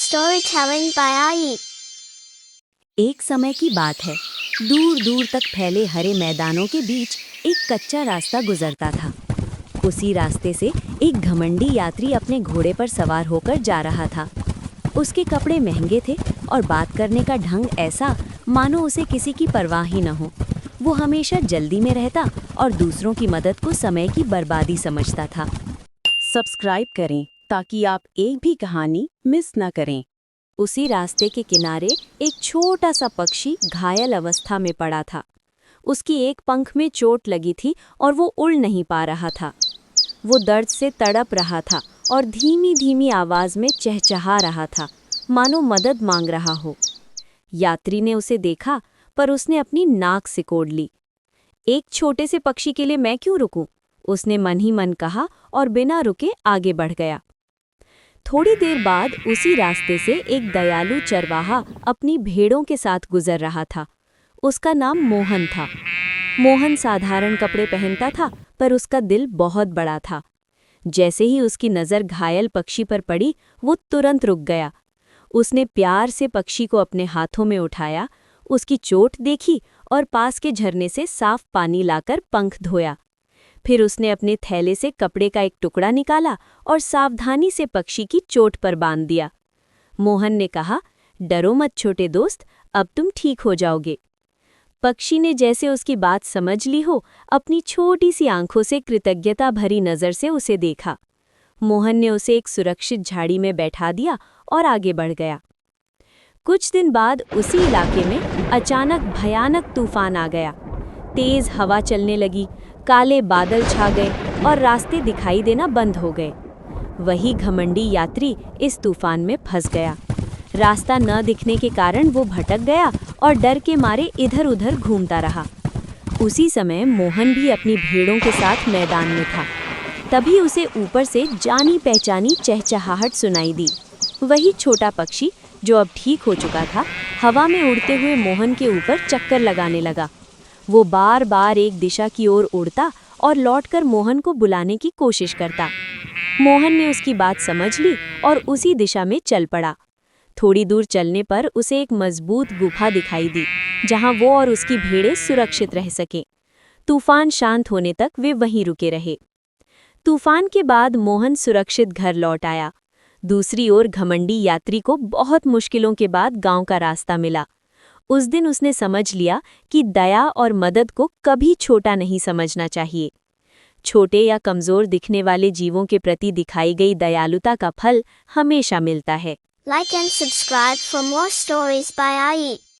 Storytelling by Ai. एक समय की बात है। दूर दूर तक फैले हरे मैदानों के बीच एक कच्चा रास्ता गुजरता था। उसी रास्ते से एक घमंडी यात्री अपने घोड़े पर सवार होकर जा रहा था। उसके कपड़े महंगे थे और बात करने का ढंग ऐसा मानो उसे किसी की परवाह ही न हो। वो हमेशा जल्दी में रहता और दूसरों की मदद को समय की बर्बादी समझता था। सब्सक्राइब करें ताकि आप एक भी कहानी मिस न करें। उसी रास्ते के किनारे एक छोटा सा पक्षी घायल अवस्था में पड़ा था। उसकी एक पंख में चोट लगी थी और वो उड़ नहीं पा रहा था। वो दर्द से तड़प रहा था और धीमी धीमी आवाज में चहचहा रहा था, मानो मदद मांग रहा हो। यात्री ने उसे देखा, पर उसने अपनी नाक सिकोड़ ली। एक छोटे से पक्षी के लिए मैं क्यों रुकूं? उसने मन ही मन कहा और बिना रुके आगे बढ़ गया। थोड़ी देर बाद उसी रास्ते से एक दयालु चरवाहा अपनी भेड़ों के साथ गुजर रहा था। उसका नाम मोहन था। मोहन साधारण कपड़े पहनता था, पर उसका दिल बहुत बड़ा था। जैसे ही उसकी नज़र घायल पक्षी पर पड़ी, वो तुरंत रुक गया। उसने प्यार से पक्षी को अपने हाथों में उठाया, उसकी चोट देखी और पास के झरने से साफ पानी लाकर पंख धोया। फिर उसने अपने थैले से कपड़े का एक टुकड़ा निकाला और सावधानी से पक्षी की चोट पर बांध दिया। मोहन ने कहा, डरो मत छोटे दोस्त, अब तुम ठीक हो जाओगे। पक्षी ने जैसे उसकी बात समझ ली हो, अपनी छोटी सी आंखों से कृतज्ञता भरी नज़र से उसे देखा। मोहन ने उसे एक सुरक्षित झाड़ी में बैठा दिया और आगे बढ़ गया। कुछ दिन बाद उसी इलाके में अचानक भयानक तूफान आ गया। तेज हवा चलने लगी, काले बादल छा गए और रास्ते दिखाई देना बंद हो गए। वही घमंडी यात्री इस तूफान में फंस गया। रास्ता न दिखने के कारण वो भटक गया और डर के मारे इधर उधर घूमता रहा। उसी समय मोहन भी अपनी भेड़ों के साथ मैदान में था। तभी उसे ऊपर से जानी पहचानी चहचहाहट सुनाई दी। वही छोटा पक्षी जो अब ठीक हो चुका था, हवा में उड़ते हुए मोहन के ऊपर चक्कर लगाने लगा। वो बार बार एक दिशा की ओर उड़ता और लौटकर मोहन को बुलाने की कोशिश करता। मोहन ने उसकी बात समझ ली और उसी दिशा में चल पड़ा। थोड़ी दूर चलने पर उसे एक मजबूत गुफा दिखाई दी, जहां वो और उसकी भेड़ें सुरक्षित रह सकें। तूफान शांत होने तक वे वहीं रुके रहे। तूफान के बाद मोहन सुरक्षित घर लौट आया। दूसरी ओर घमंडी यात्री को बहुत मुश्किलों के बाद गांव का रास्ता मिला। उस दिन उसने समझ लिया कि दया और मदद को कभी छोटा नहीं समझना चाहिए। छोटे या कमजोर दिखने वाले जीवों के प्रति दिखाई गई दयालुता का फल हमेशा मिलता है। Like and subscribe for more stories by Ai.